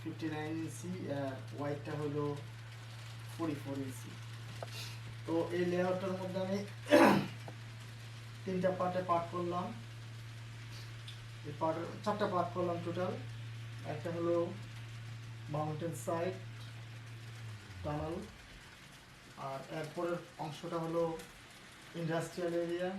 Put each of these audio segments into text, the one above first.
59 ইঞ্চি, ওয়াইডটা হলো 44 ইঞ্চি। তো এই লেআউটটার মধ্যে আমি তিনটা পার্টে পার্ট করলাম, এই পার্টের চারটা পার্ট করলাম টোটাল। একটা হলো মাউন্টেন সাইড টানেল, আর এরপরের অংশটা হলো ইন্ডাস্ট্রিয়াল এরিয়া,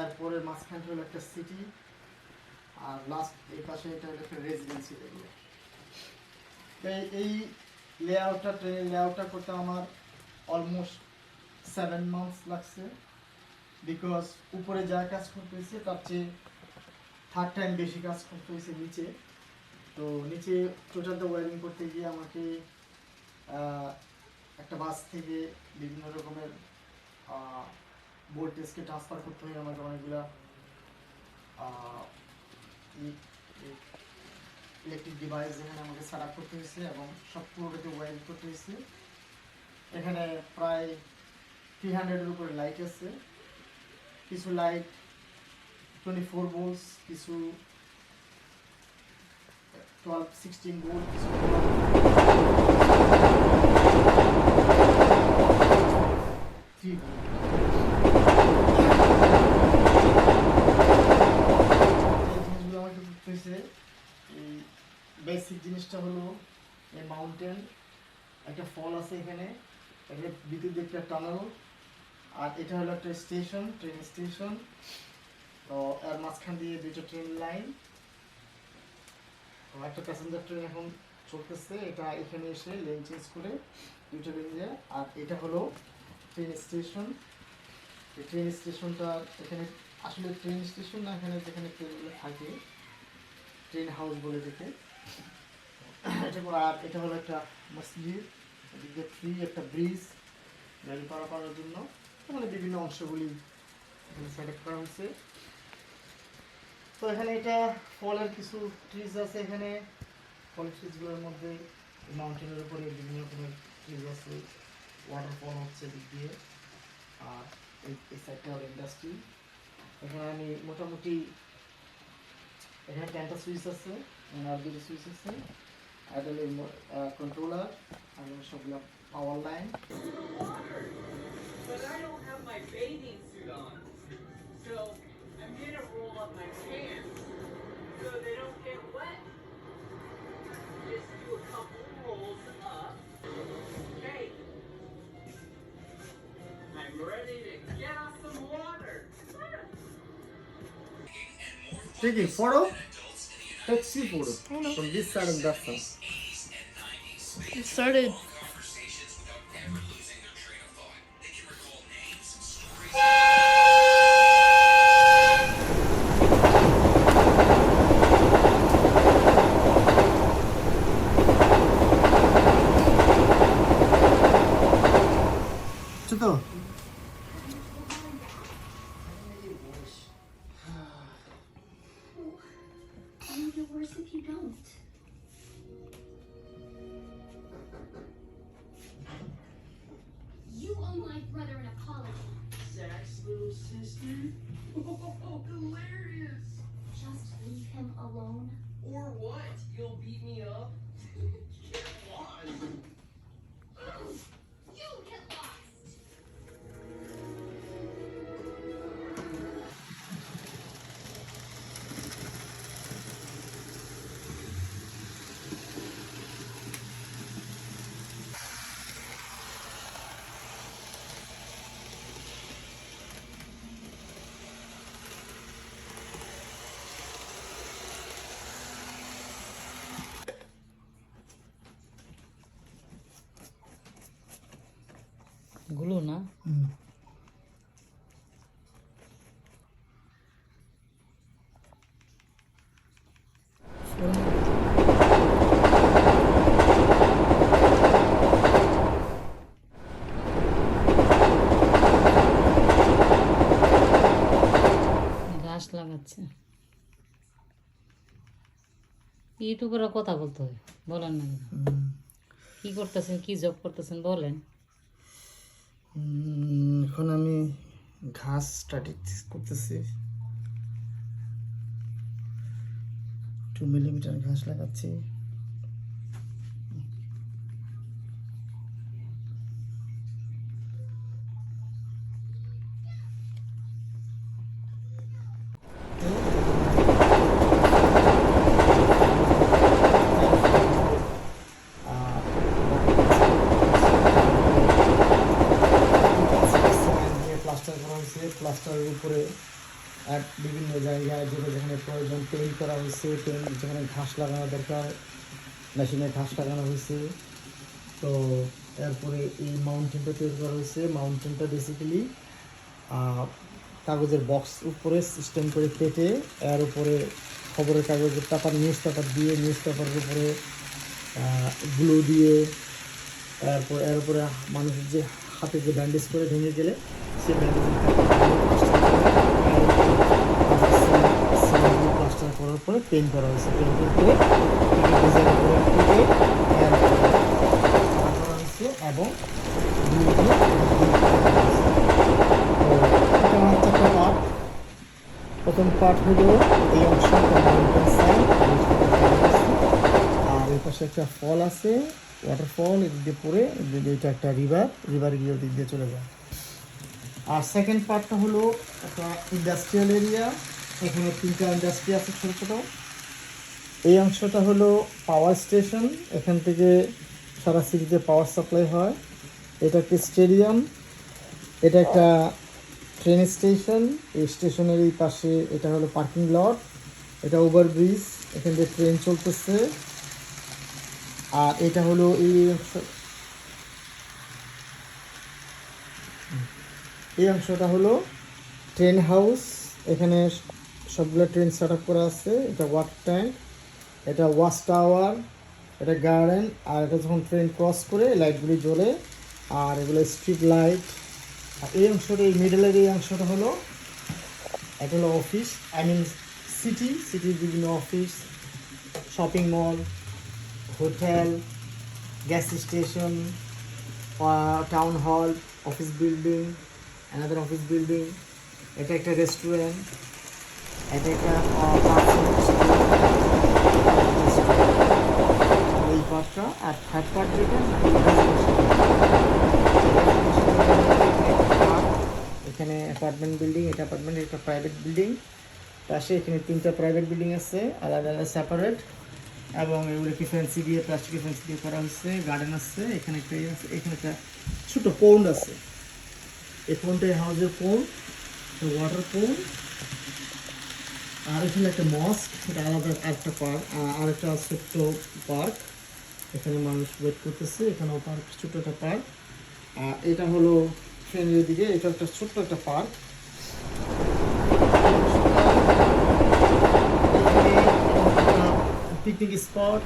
এরপরের মাঝখানটা হলো একটা সিটি, আর লাস্ট এই পাশে এটা হলো একটা রেজিডেন্সিয়াল এরিয়া। এই লেআউটটা, ট্রেনের লেআউটটা করতে আমার অলমোস্ট 7 মান্থস লাগছে, বিকজ উপরে যা কাজ করতে হয়েছে তার চেয়ে 3 টাইম বেশি কাজ করতে হয়েছে নিচে। তো নিচে টোটালটা ওয়ারিং করতে গিয়ে আমাকে একটা বাস থেকে বিভিন্ন রকমের ভোল্টেজকে ট্রান্সফার করতে হয়, আমাকে অনেকগুলা ইলেকট্রিক ডিভাইস এখানে আমাকে সেট আপ করতে হয়েছে এবং সব পুরোটাকে ওয়ারিং করতে হয়েছে। এখানে প্রায় 300-এর উপরে লাইট আছে, কিছু লাইট 24 ভোল্টস, কিছু 12-16 ভোল্ট, কিছু 3 ভোল্ট। এই জিনিসগুলো আমাকে করতে হয়েছে। এই বেসিক জিনিসটা হলো এই মাউন্টেন, একটা ফল আছে এখানে, একটা বিদ্যুৎ একটা টানেল, আর এটা হলো একটা স্টেশন, ট্রেন স্টেশন। তো এর মাঝখান দিয়ে দুইটা ট্রেন লাইন, একটা প্যাসেঞ্জার ট্রেন এখন চলতেছে, এটা এখানে এসে লেন চেঞ্জ করে দুইটা লেন যায়। আর এটা হলো ট্রেন স্টেশন। এই ট্রেন স্টেশনটা এখানে আসলে ট্রেন স্টেশন না, এখানে যেখানে ট্রেনগুলো থাকে ট্রেন হাউস বলে দেখে এটা করে। আর এটা হলো একটা মসজিদ, এদিকে ট্রি, একটা ব্রিজ গাড়ি পারাপারের জন্য, এখানে বিভিন্ন অংশগুলি সেট আপ করা হয়েছে। তো এখানে এটা ফলের কিছু ট্রিজ আছে, এখানে ফলের ট্রিজগুলোর মধ্যে মাউন্টেনের উপরে বিভিন্ন রকমের ট্রিজ আছে, ওয়াটারফল হচ্ছে দিক দিয়ে। আর এই সাইডটা হলো ইন্ডাস্ট্রি। এখানে আমি মোটামুটি এখানে 10টা সুইচ আছে, আর দুটো সুইচ আছে, আর হলো কন্ট্রোলার, আর সবগুলো পাওয়ার line. But I don't have my bathing suit on, so I'm gonna roll up my pants so they don't get wet. Just do a couple rolls up. Hey, I'm ready to get off some water. Taking photo? Taxi photo from this side and that side. It started. তো It'll get worse if you don't. You owe my brother an apology. Zach's little sister? Oh, hilarious! Just leave him alone. Or what? You'll beat me up? Get lost! You get lost. গুলো না ঘাস লাগাচ্ছে। ইউটিউবের কথা বলতে হয়, বলেন না কি করতেছেন, কি জব করতেছেন বলেন। এখন আমি ঘাস স্টাডি করতেছি, 2 মিলিমিটার ঘাস লাগাচ্ছি। প্লাস্টারের উপরে এক বিভিন্ন জায়গায় যেখানে প্রয়োজন পেইন্ট করা হয়েছে, পেইন্ট যেখানে ঘাস লাগানো দরকার মেশিনে ঘাস লাগানো হয়েছে। তো এরপরে এই মাউন্টেনটা তৈরি করা হয়েছে। মাউন্টেনটা বেসিক্যালি কাগজের বক্স উপরে সিস্টেম করে কেটে এর উপরে খবরের কাগজের পেপার নিউজ পেপার দিয়ে নিউজ পেপারের উপরে গ্লু দিয়ে এর উপরে মানুষের যে হাতে যে ব্যান্ডেজ করে ভেঙে গেলে সেই ব্যান্ডেজের প্লাস্টার করার পরে পেইন্ট করা হয়েছে। পেইন্টের করে ডিজাইন করে করা হয়েছে এবং চারটা পার্ট। প্রথম পার্ট হলো এই অংশ মাউন্টেন সাইড, আর এই পাশে একটা ফল আছে, ওয়াটারফল, এদিক দিয়ে পড়ে এটা একটা রিভার গিয়ে ওদিক দিয়ে চলে যায়। আর সেকেন্ড পার্টটা হলো একটা ইন্ডাস্ট্রিয়াল এরিয়া, এখানে 3টা ইন্ডাস্ট্রি আছে ছোটো ছোটো। এই অংশটা হলো পাওয়ার স্টেশন, এখান থেকে সারা সিটিতে পাওয়ার সাপ্লাই হয়। এটা একটা স্টেডিয়াম, এটা একটা ট্রেন স্টেশন। এই স্টেশনের এই পাশে এটা হলো পার্কিং লট, এটা ওভারব্রিজ, এখান থেকে ট্রেন চলতেছে। আর এটা হলো এই অংশটা হলো ট্রেন হাউস, এখানে সবগুলো ট্রেন সেট আপ করা আছে। এটা ওয়াটার ট্যাঙ্ক, এটা ওয়াচ টাওয়ার, এটা গার্ডেন। আর এটা যখন ট্রেন ক্রস করে লাইটগুলি জ্বলে, আর এগুলো স্ট্রিট লাইট। আর এই অংশটা, এই মিডলের এই অংশটা হলো এটা হলো অফিস, সিটির বিভিন্ন office, shopping mall, hotel, gas station, town hall, office building, another office building. এটা একটা রেস্টুরেন্ট, এটা একটা এই পার্টটা। আর থার্ড পার্ট যেটা এখানে অ্যাপার্টমেন্ট বিল্ডিং, এটা অ্যাপার্টমেন্ট, এটা প্রাইভেট বিল্ডিং। পাশে এখানে 3টা প্রাইভেট বিল্ডিং আছে আলাদা আলাদা সেপারেট, এবং এগুলোকে ফ্যান্সি দিয়ে প্লাস্টিকের ফ্যান্সি দিয়ে করা হচ্ছে। গার্ডেন আছে, এখানে একটা আছে, এখানে একটা ছোটো পন্ড আছে। এই পন্ডটা হাউসের পন্ড, ওয়াটার পন্ড। আর এখানে একটা মস্ক, এটা আলাদা একটা পার্ক, আর একটা ছোট্ট পার্ক, এখানে মানুষ ওয়েট করতেছে। এখানেও পার্ক, ছোট্ট একটা পার্ক। আর এটা হলো ট্রেনের দিকে, এটা একটা ছোট্ট একটা পার্ক। পিকনিক স্পট,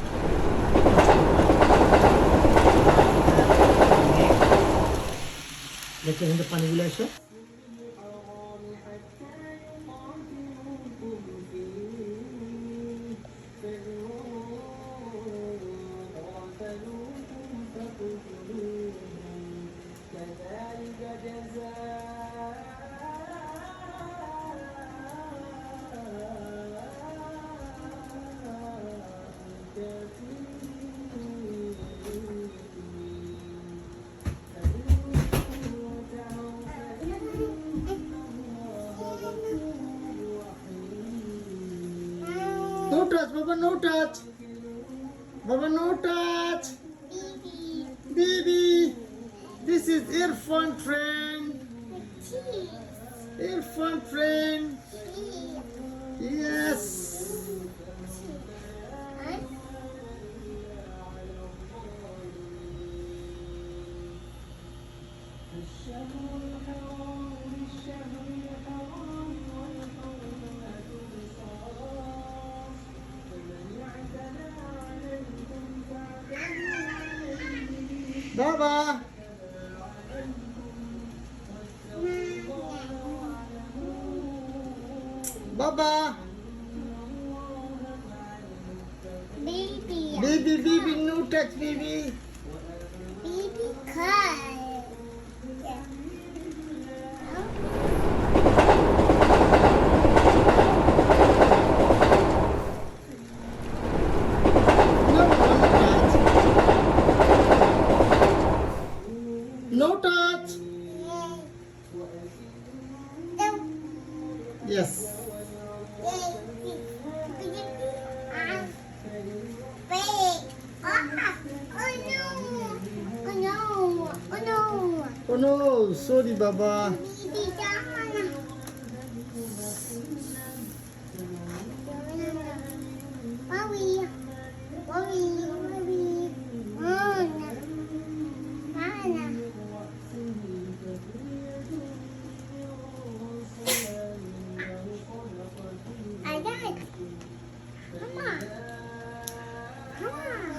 দেখতে এখানে পানিগুলো এসে No touch, Baba, no touch. Baba, no touch. Baby, this is Irfan train. Irfan train. Yes. Baba. Baba. Baby. Baby, no touch, baby. Baby cut. No touch. Yes. Oh no, sorry, Baba. Baby, Mommy. Mommy. Mommy. Mona. Mona. I got it. Mama. Mama.